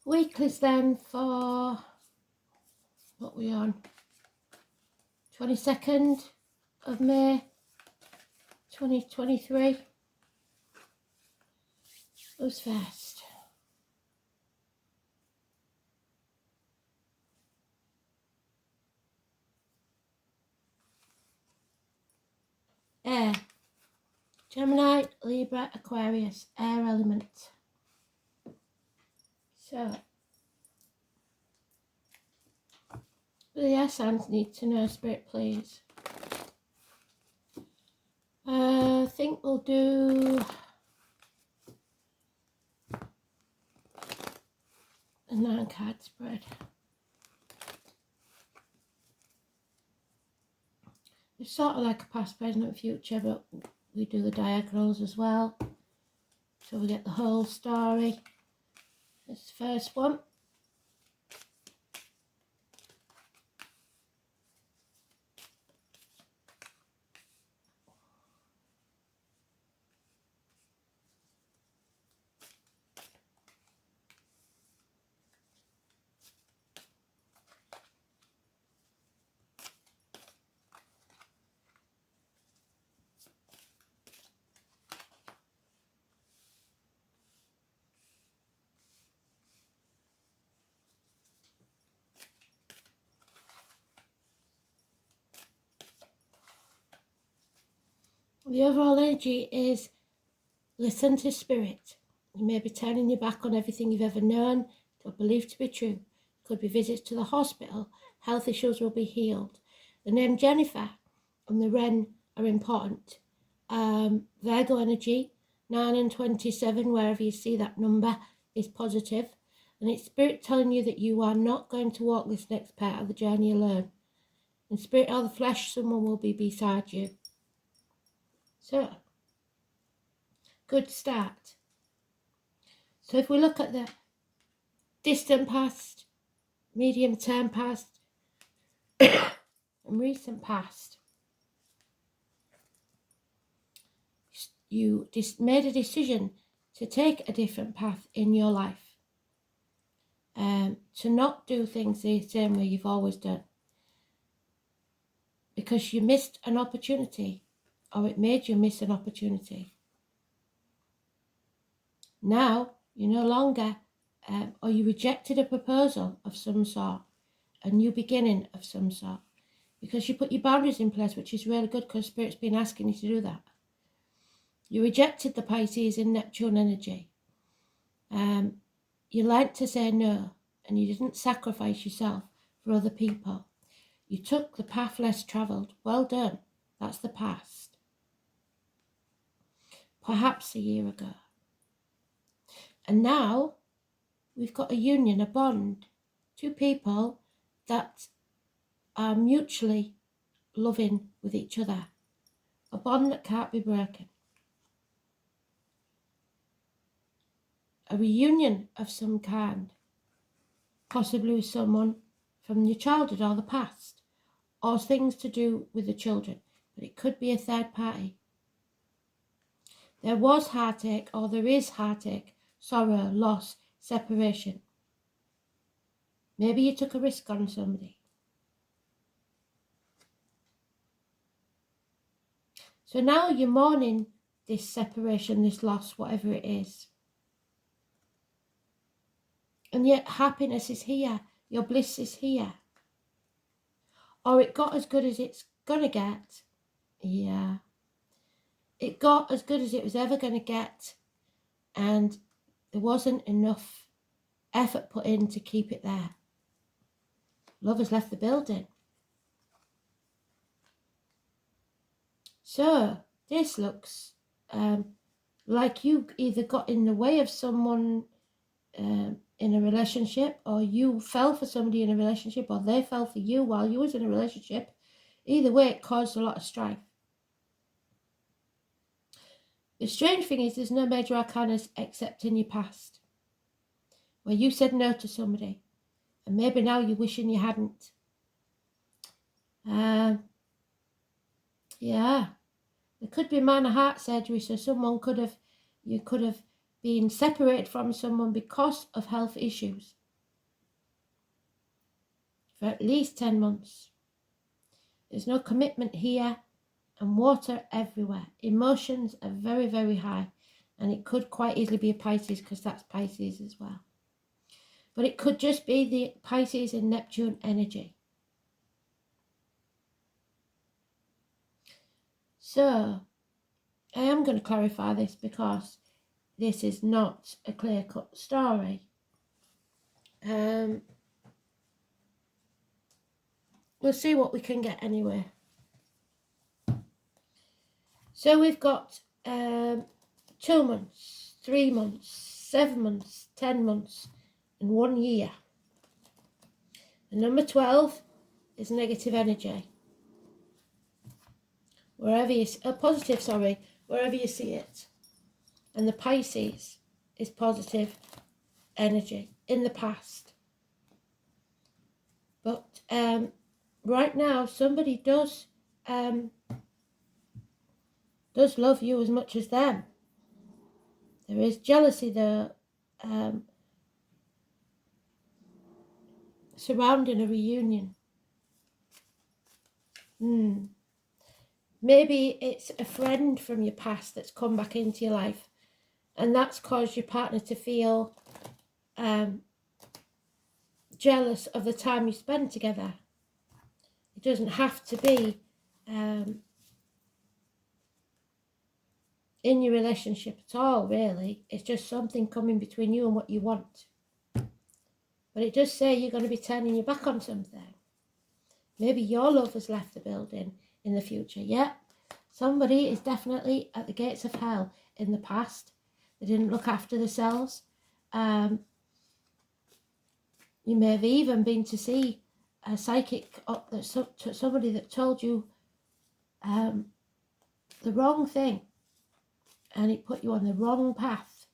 Weeklies then for, what we on, 22nd of May 2023. Who's first? Air. Gemini, Libra, Aquarius, air element. So, the yes hands need to know, Spirit, please. I think we'll do a 9-card spread. It's sort of like a past, present and future, but we do the diagonals as well. So we get the whole story. This is the first one. The overall energy is listen to Spirit. You may be turning your back on everything you've ever known or believed to be true. Could be visits to the hospital. Health issues will be healed. The name Jennifer and the Wren are important. Virgo energy, 9 and 27, wherever you see that number, is positive. And it's Spirit telling you that you are not going to walk this next part of the journey alone. In spirit or the flesh, someone will be beside you. So, good start. So if we look at the distant past, medium term past, and recent past, you made a decision to take a different path in your life, to not do things the same way you've always done, because you missed an opportunity, or it made you miss an opportunity. Now, you no longer, or you rejected a proposal of some sort, a new beginning of some sort, because you put your boundaries in place, which is really good because Spirit's been asking you to do that. You rejected the Pisces and Neptune energy. You learnt to say no, and you didn't sacrifice yourself for other people. You took the path less travelled. Well done. That's the past. Perhaps a year ago. And now we've got a union, a bond. Two people that are mutually loving with each other. A bond that can't be broken. A reunion of some kind. Possibly with someone from your childhood or the past. Or things to do with the children. But it could be a third party. There was heartache, or there is heartache, sorrow, loss, separation. Maybe you took a risk on somebody. So now you're mourning this separation, this loss, whatever it is. And yet happiness is here. Your bliss is here. Or it got as good as it's going to get. Yeah. It got as good as it was ever going to get. And there wasn't enough effort put in to keep it there. Love has left the building. So this looks like you either got in the way of someone in a relationship, or you fell for somebody in a relationship, or they fell for you while you was in a relationship. Either way, it caused a lot of strife. The strange thing is there's no major arcanas except in your past, where you said no to somebody, and maybe now you're wishing you hadn't. Yeah, there could be minor heart surgery, so you could have been separated from someone because of health issues. for at least 10 months. There's no commitment here, and water everywhere. Emotions are very, very high, and it could quite easily be a Pisces, because that's Pisces as well. But it could just be the Pisces and Neptune energy. So, I am going to clarify this because this is not a clear-cut story. We'll see what we can get anyway. So we've got 2 months, 3 months, 7 months, 10 months, and 1 year. And number 12 is negative energy. Wherever you wherever you see it. And the Pisces is positive energy in the past. But right now, somebody does love you as much as them. There is jealousy there surrounding a reunion. Maybe it's a friend from your past that's come back into your life, and that's caused your partner to feel jealous of the time you spend together. It doesn't have to be in your relationship at all, really. It's just something coming between you and what you want. But it does say you're going to be turning your back on something. Maybe your love has left the building in the future. Yeah, somebody is definitely at the gates of hell in the past. They didn't look after themselves. You may have even been to see a psychic, somebody that told you the wrong thing, and it put you on the wrong path.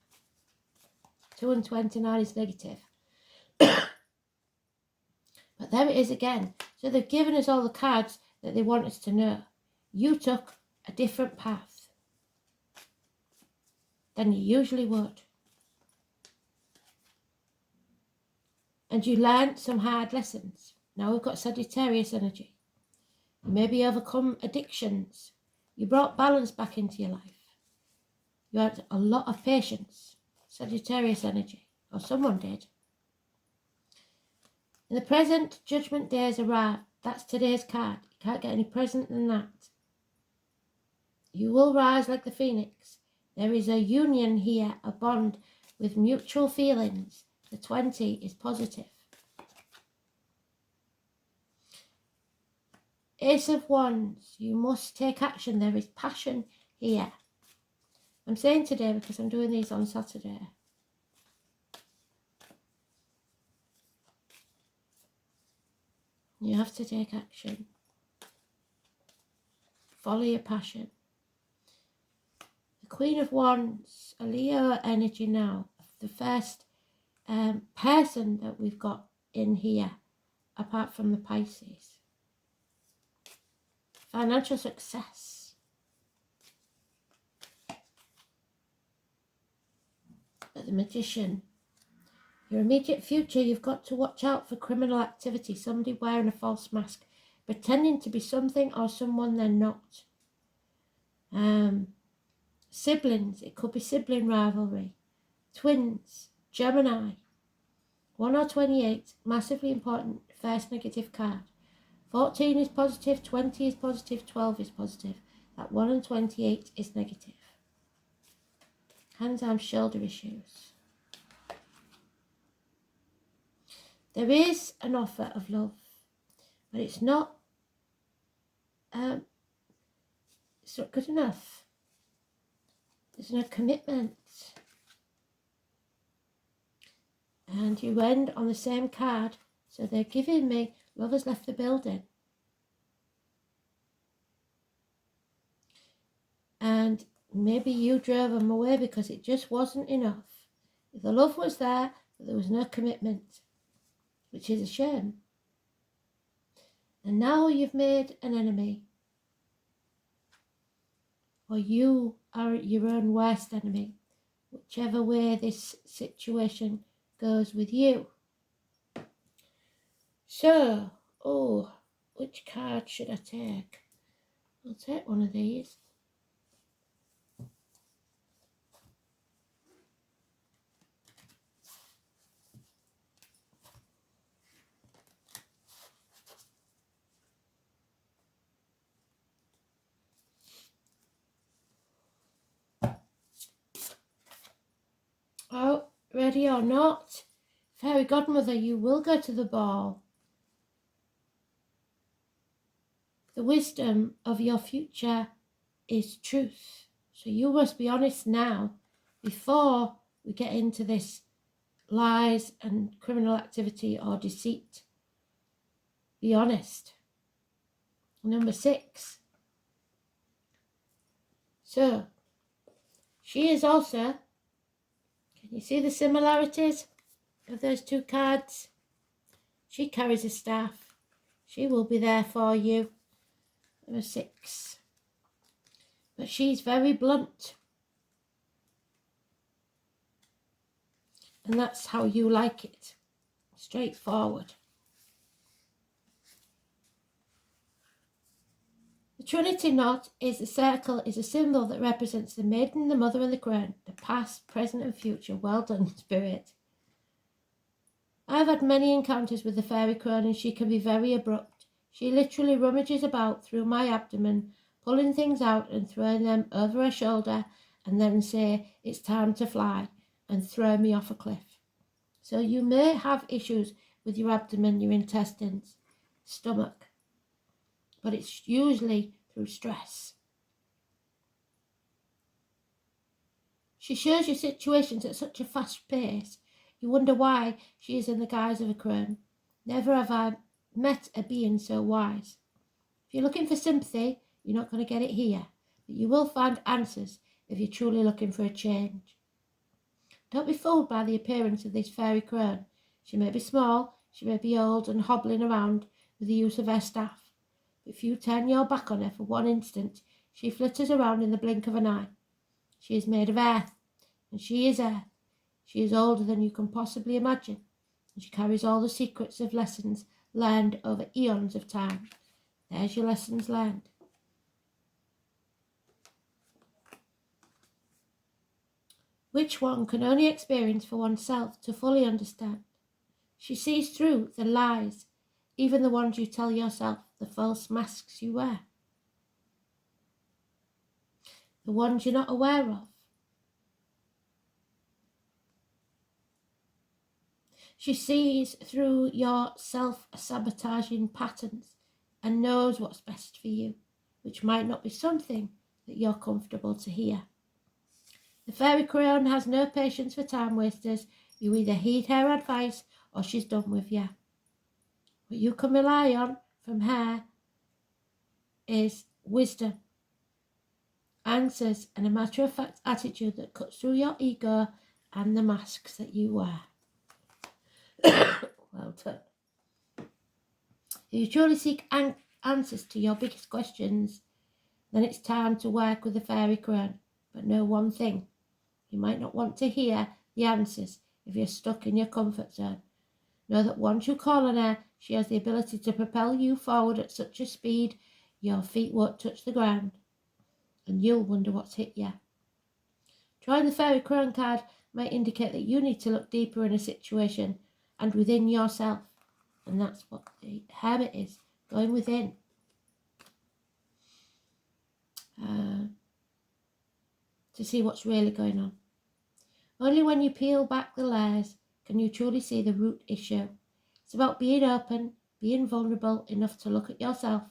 2 and 29 is negative. But there it is again. So they've given us all the cards that they want us to know. You took a different path than you usually would. And you learned some hard lessons. Now we've got Sagittarius energy. You maybe overcome addictions. You brought balance back into your life. You had a lot of patience. Sagittarius energy. Or someone did. In the present, Judgment Day has arrived. That's today's card. You can't get any present than that. You will rise like the phoenix. There is a union here, a bond with mutual feelings. The 20 is positive. Ace of Wands. You must take action. There is passion here. I'm saying today because I'm doing these on Saturday. You have to take action. Follow your passion. The Queen of Wands, a Leo energy now. The first person that we've got in here, apart from the Pisces. Financial success. But the Magician. Your immediate future, you've got to watch out for criminal activity. Somebody wearing a false mask, pretending to be something or someone they're not. Siblings, it could be sibling rivalry. Twins, Gemini. 1 or 28, massively important, first negative card. 14 is positive, 20 is positive, 12 is positive. That 1 and 28 is negative. Hands, arms, shoulder issues. There is an offer of love, but it's not good enough. There's no commitment. And you end on the same card, so they're giving me love has left the building. And maybe you drove them away because it just wasn't enough. The love was there, but there was no commitment, which is a shame. And now you've made an enemy. Or you are your own worst enemy, whichever way this situation goes with you. So, oh, which card should I take? I'll take one of these. Oh, ready or not, fairy godmother, you will go to the ball. The wisdom of your future is truth. So you must be honest now before we get into this lies and criminal activity or deceit. Be honest. Number 6. So, she is also, can you see the similarities of those two cards? She carries a staff. She will be there for you. Number 6. But she's very blunt. And that's how you like it. Straightforward. The Trinity knot is a circle, is a symbol that represents the maiden, the mother and the crown, the past, present and future. Well done, Spirit. I've had many encounters with the fairy crown and she can be very abrupt. She literally rummages about through my abdomen, pulling things out and throwing them over her shoulder and then say, it's time to fly, and throw me off a cliff. So you may have issues with your abdomen, your intestines, stomach, but it's usually through stress. She shows you situations at such a fast pace, you wonder why she is in the guise of a crone. Never have I met a being so wise. If you're looking for sympathy, you're not going to get it here, but you will find answers if you're truly looking for a change. Don't be fooled by the appearance of this fairy crone. She may be small, she may be old and hobbling around with the use of her staff, but if you turn your back on her for one instant, she flitters around in the blink of an eye. She is made of earth, and she is earth. She is older than you can possibly imagine, and she carries all the secrets of lessons learned over eons of time. There's your lessons learned. Which one can only experience for oneself to fully understand. She sees through the lies, even the ones you tell yourself, the false masks you wear, the ones you're not aware of. She sees through your self-sabotaging patterns and knows what's best for you, which might not be something that you're comfortable to hear. The fairy crown has no patience for time wasters. You either heed her advice or she's done with you. What you can rely on from her is wisdom, answers, and a matter-of-fact attitude that cuts through your ego and the masks that you wear. Well done. If you truly seek answers to your biggest questions, then it's time to work with the fairy crown. But know one thing, you might not want to hear the answers if you're stuck in your comfort zone. Know that once you call on her, she has the ability to propel you forward at such a speed your feet won't touch the ground, and you'll wonder what's hit you. Drawing the fairy crown card might indicate that you need to look deeper in a situation and within yourself. And that's what the hermit is, going within. To see what's really going on. Only when you peel back the layers can you truly see the root issue. It's about being open, being vulnerable enough to look at yourself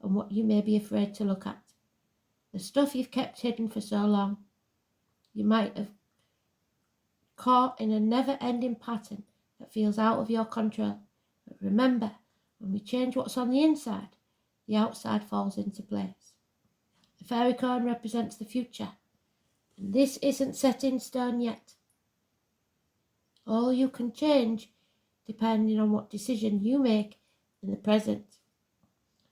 and what you may be afraid to look at. The stuff you've kept hidden for so long. You might have caught in a never-ending pattern that feels out of your control. But remember, when we change what's on the inside, the outside falls into place. The fairy crown represents the future, and this isn't set in stone yet. All you can change depending on what decision you make in the present.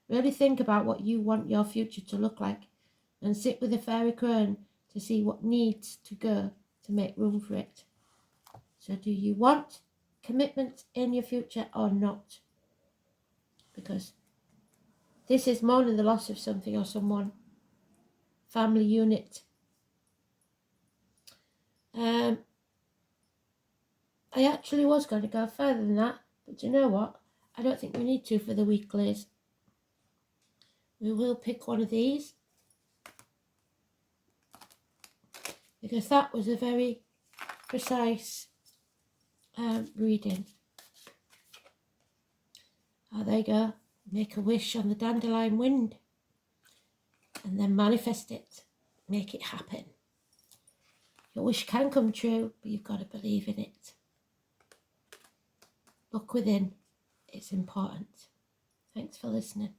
Really think about what you want your future to look like and sit with the fairy crown to see what needs to go to make room for it. So do you want commitment in your future or not? because this is mourning the loss of something or someone. Family unit. I actually was going to go further than that, but you know what? I don't think we need to for the weeklies. We will pick one of these, because that was a very precise reading. Oh, there you go. Make a wish on the dandelion wind and then manifest it. Make it happen. Your wish can come true, but you've got to believe in it. Look within. It's important. Thanks for listening.